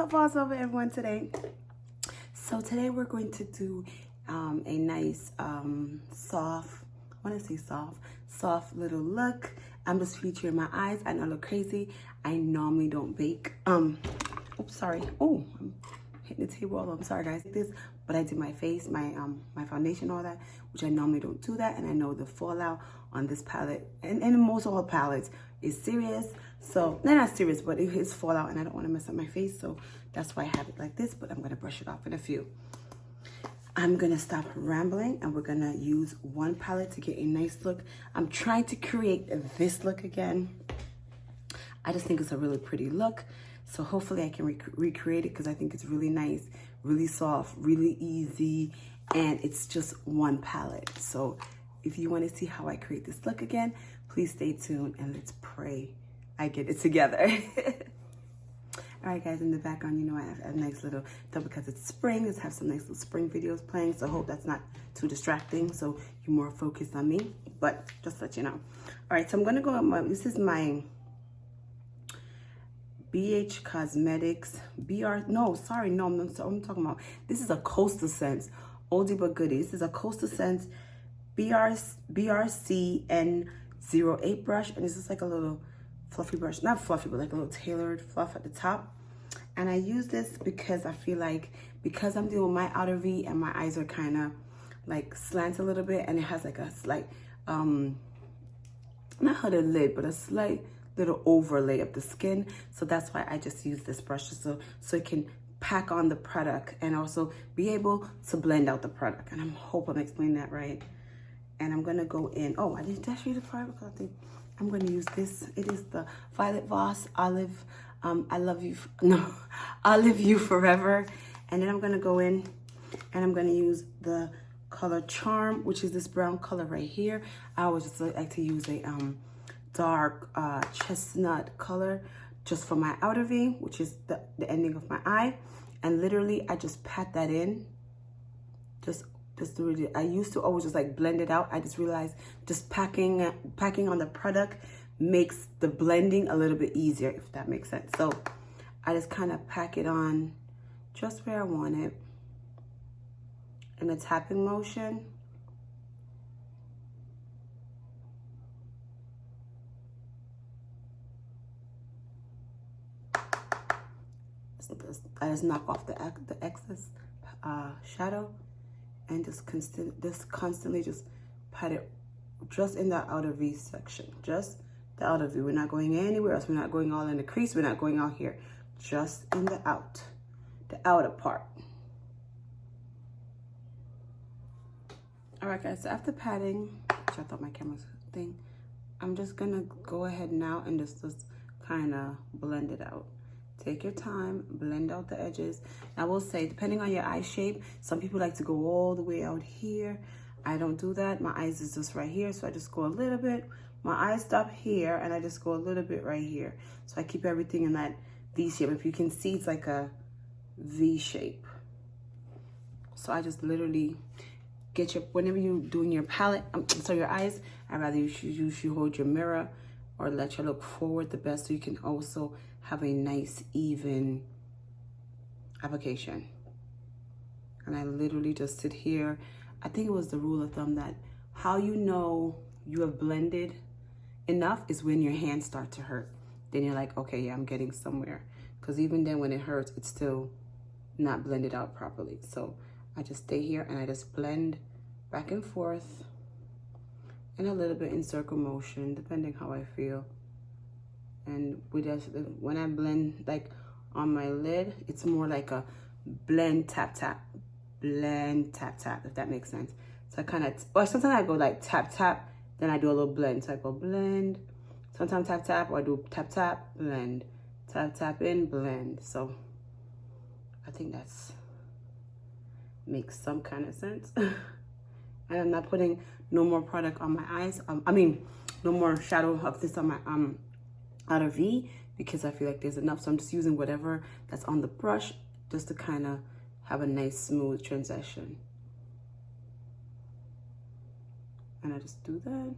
Voss over everyone today. So today we're going to do a nice soft, I want to say soft little look. I'm just featuring my eyes. I know I look crazy. I normally don't bake. Oops, sorry. Oh, I'm hitting the table. I'm sorry guys. This, but I did my face, my foundation, all that, which I normally don't do that. And I know the fallout on this palette and most all palettes is serious. So they're not serious, but it is fallout, and I don't want to mess up my face. So that's why I have it like this. But I'm gonna brush it off in a few. I'm gonna stop rambling and we're gonna use one palette to get a nice look. I'm trying to create this look again. I just think it's a really pretty look. So hopefully I can recreate it because I think it's really nice, really soft, really easy, and it's just one palette. So if you want to see how I create this look again, please stay tuned and let's pray I get it together. All right, guys, in the background, you know I have a nice little, because it's spring, let's have some nice little spring videos playing. So I hope that's not too distracting. So you're more focused on me, but just to let you know. All right, so I'm gonna go on this is my BH Cosmetics, I'm talking about, this is a Coastal Scents, oldie but goodie. This is a Coastal Scents BRC N08 brush, and this is like a little fluffy brush, not fluffy, but like a little tailored fluff at the top. And I use this because I feel like, because I'm doing my outer V and my eyes are kind of like slant a little bit, and it has like a slight, not hooded lid, but a slight little overlay of the skin. So that's why I just use this brush, just so it can pack on the product and also be able to blend out the product. And I hope I'm explaining that right. And I'm gonna go in, oh, I didn't show you the product, because I think I'm gonna use this. It is the Violet Voss Olive, Olive You Forever. And then I'm gonna go in and I'm gonna use the color Charm, which is this brown color right here. I always just like to use a dark chestnut color just for my outer V, which is the ending of my eye. And literally I just pat that in, I used to always just like blend it out. I just realized just packing on the product makes the blending a little bit easier, if that makes sense. So I just kind of pack it on just where I want it in a tapping motion. I just knock off the excess shadow, and just constantly just pat it just in the outer V section, just the outer V. We're not going anywhere else. We're not going all in the crease. We're not going out here, just in the outer part. All right, guys, so after patting, which I thought my camera's thing, I'm just gonna go ahead now and just kind of blend it out. Take your time, blend out the edges. I will say, depending on your eye shape, some people like to go all the way out here. I don't do that. My eyes is just right here, so I just go a little bit. My eyes stop here, and I just go a little bit right here. So I keep everything in that V shape. If you can see, it's like a V shape. So I just literally get whenever you're doing your palette, so your eyes, I'd rather you hold your mirror or let you look forward the best, so you can also have a nice even application. And I literally just sit here. I think it was the rule of thumb that how you know you have blended enough is when your hands start to hurt. Then you're like, okay, yeah, I'm getting somewhere. Because even then when it hurts, it's still not blended out properly. So I just stay here and I just blend back and forth and a little bit in circle motion, depending how I feel. And when I blend like on my lid, it's more like a blend, tap, tap, blend, tap, tap, if that makes sense. So I kind of, or sometimes I go like tap, tap, then I do a little blend. So I go blend, sometimes tap, tap, or I do tap, tap, blend, tap, tap, in, blend. So I think that's makes some kind of sense. And I'm not putting no more product on my eyes. No more shadow of this on my outer V, because I feel like there's enough. So I'm just using whatever that's on the brush just to kind of have a nice smooth transition. And I just do that.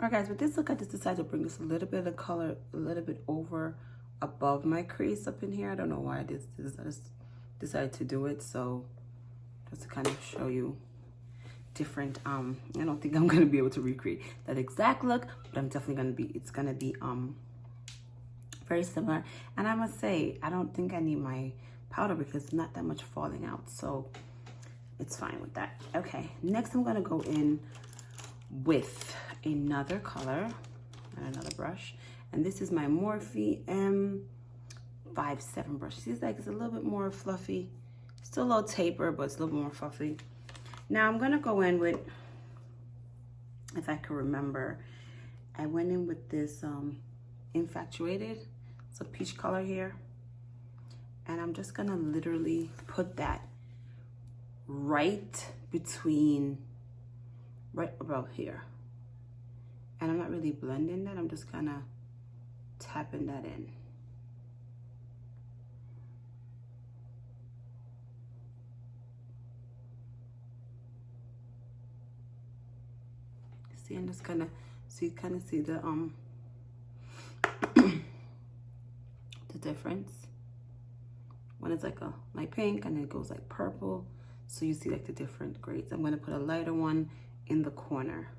All right, guys, with this look, I just decided to bring this a little bit of color, a little bit over above my crease up in here. I don't know why I did this. I just decided to do it. So just to kind of show you different, I don't think I'm going to be able to recreate that exact look, but I'm definitely going to be, it's going to be very similar. And I must say, I don't think I need my powder because it's not that much falling out. So it's fine with that. Okay, next I'm going to go in with another color and another brush, and this is my Morphe M57 brush. See, it's like it's a little bit more fluffy, still a little taper, but it's a little bit more fluffy. Now I'm gonna go in with, if I can remember, I went in with this Infatuated. It's a peach color here, and I'm just gonna literally put that right between, right about here. And I'm not really blending that, I'm just kind of tapping that in. See, I'm just kind of, so you kind of see the the difference. When it's like a light pink and then it goes like purple. So you see like the different grades. I'm gonna put a lighter one in the corner.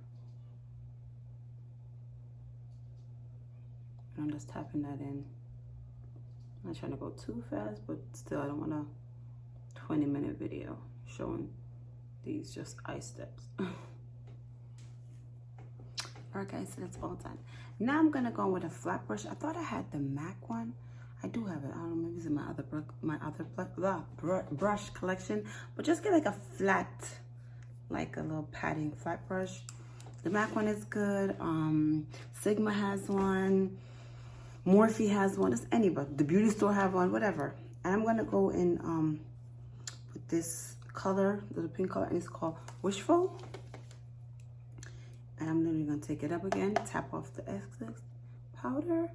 And I'm just tapping that in. I'm not trying to go too fast, but still I don't want a 20-minute video showing these just eye steps. Alright guys, so that's all done. Now I'm gonna go with a flat brush. I thought I had the MAC one. I do have it. I don't know, maybe it's in my other brush collection. But just get like a flat, like a little padding flat brush. The MAC one is good. Sigma has one. Morphe has one. It's anybody. The beauty store have one. Whatever. And I'm gonna go in with this color, the pink color, and it's called Wishful. And I'm literally gonna take it up again, tap off the excess powder,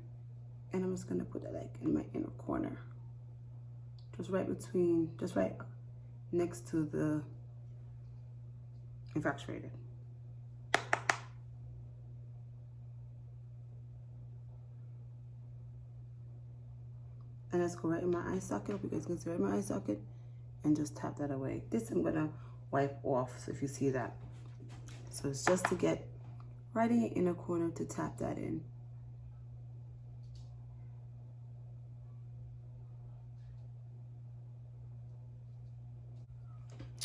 and I'm just gonna put it like in my inner corner. Just right between, just right next to the Infatuated. And let's go right in my eye socket. Hope you guys can see right in my eye socket. And just tap that away. This I'm gonna wipe off, so if you see that. So it's just to get right in your inner corner to tap that in.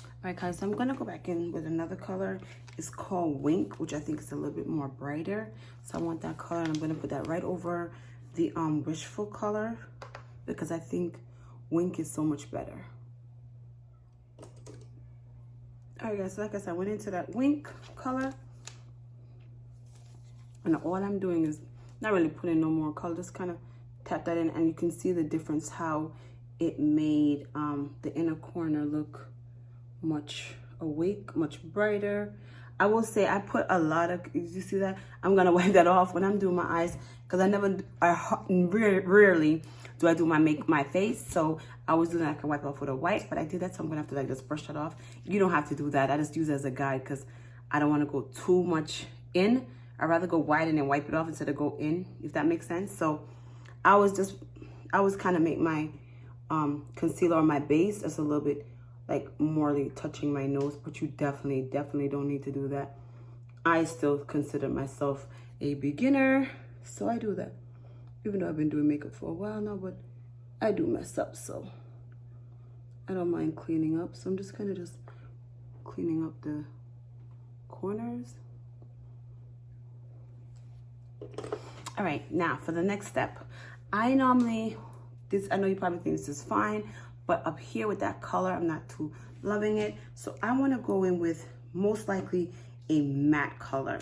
All right, guys, so I'm gonna go back in with another color. It's called Wink, which I think is a little bit more brighter. So I want that color, and I'm gonna put that right over the Wishful color because I think Wink is so much better. All right, guys, so like I said, I went into that Wink color. And all I'm doing is not really putting no more color, just kind of tap that in, and you can see the difference, how it made the inner corner look much awake, much brighter. I will say I put a lot of, you see that? I'm gonna wipe that off when I'm doing my eyes, because rarely do I do my face. So I was doing that, I can wipe it off with a wipe, but I did that, so I'm gonna have to like just brush that off. You don't have to do that. I just use it as a guide because I don't want to go too much in. I'd rather go wide and then wipe it off instead of go in, if that makes sense. So I was kind of make my concealer on my base just a little bit like more like touching my nose, but you definitely don't need to do that. I still consider myself a beginner, so I do that. Even though I've been doing makeup for a while now, but I do mess up, so I don't mind cleaning up. So I'm just kind of just cleaning up the corners. All right, now for the next step, I know you probably think this is fine, but up here with that color, I'm not too loving it. So I want to go in with most likely a matte color.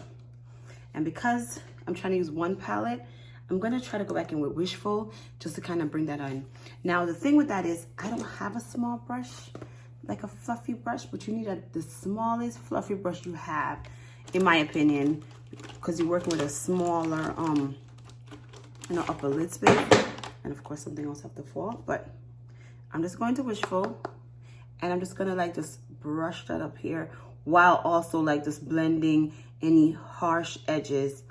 And because I'm trying to use one palette, I'm going to try to go back in with Wishful just to kind of bring that on. Now, the thing with that is I don't have a small brush, like a fluffy brush, but you need the smallest fluffy brush you have, in my opinion, because you're working with a smaller, upper lid space. And of course, something else have to fall, but I'm just going to Wishful, and I'm just gonna like just brush that up here while also like just blending any harsh edges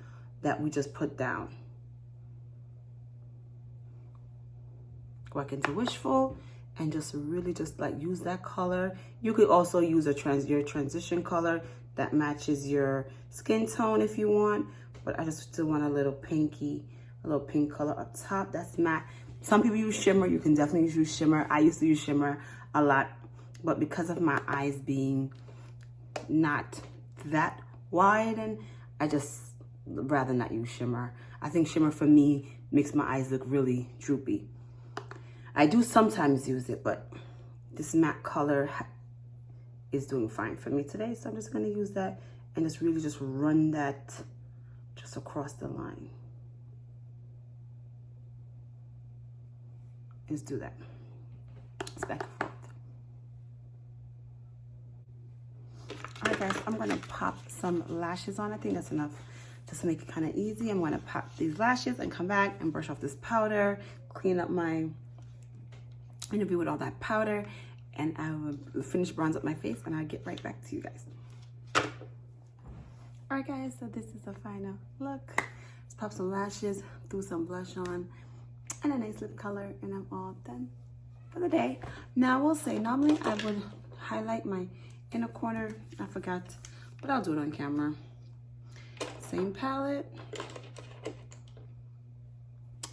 that we just put down. Go back into Wishful and just really just like use that color. You could also use your transition color that matches your skin tone if you want, but I just still want a little pink color up top. That's matte. Some people use shimmer. You can definitely use shimmer. I used to use shimmer a lot, but because of my eyes being not that wide, and I just rather not use shimmer. I think shimmer for me makes my eyes look really droopy. I do sometimes use it, but this matte color is doing fine for me today. So I'm just gonna use that and just really just run that just across the line. Let's do that. It's back and forth. All right, guys, I'm gonna pop some lashes on. I think that's enough just to make it kind of easy. I'm gonna pop these lashes and come back and brush off this powder, clean up my interview with all that powder, and I will finish bronze up my face, and I'll get right back to you guys. All right, guys, so this is the final look. Let's pop some lashes, threw some blush on, and a nice lip color, and I'm all done for the day. Now, I will say, normally I would highlight my inner corner. I forgot, but I'll do it on camera. Same palette.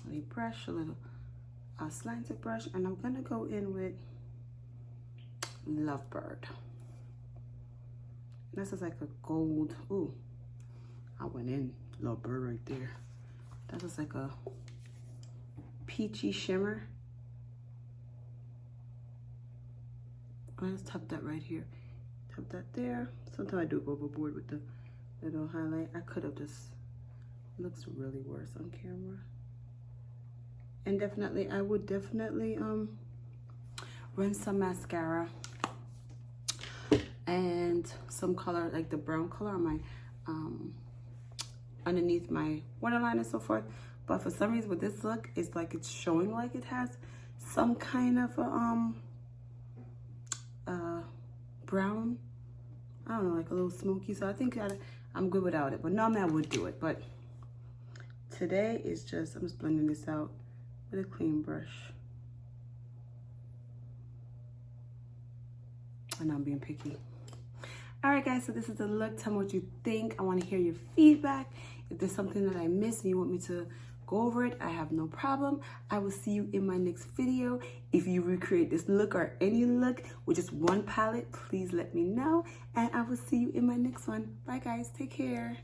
A brush, a little slanted brush, and I'm gonna go in with Lovebird. This is like a gold. Ooh, I went in Lovebird right there. That was like a peachy shimmer. I just tap that right here. Tap that there. Sometimes I do go overboard with the little highlight. I could have just, it looks really worse on camera. And definitely, I would definitely run some mascara and some color, like the brown color on my underneath my waterline and so forth. But for some reason with this look, it's like it's showing like it has some kind of a brown, I don't know, like a little smoky. So I think I'm good without it, but normally I would do it. But today is just, I'm just blending this out with a clean brush. And I'm being picky. All right, guys, so this is the look. Tell me what you think. I want to hear your feedback. If there's something that I missed and you want me to go over it, I have no problem. I will see you in my next video. If you recreate this look or any look with just one palette, please let me know. And I will see you in my next one. Bye, guys. Take care.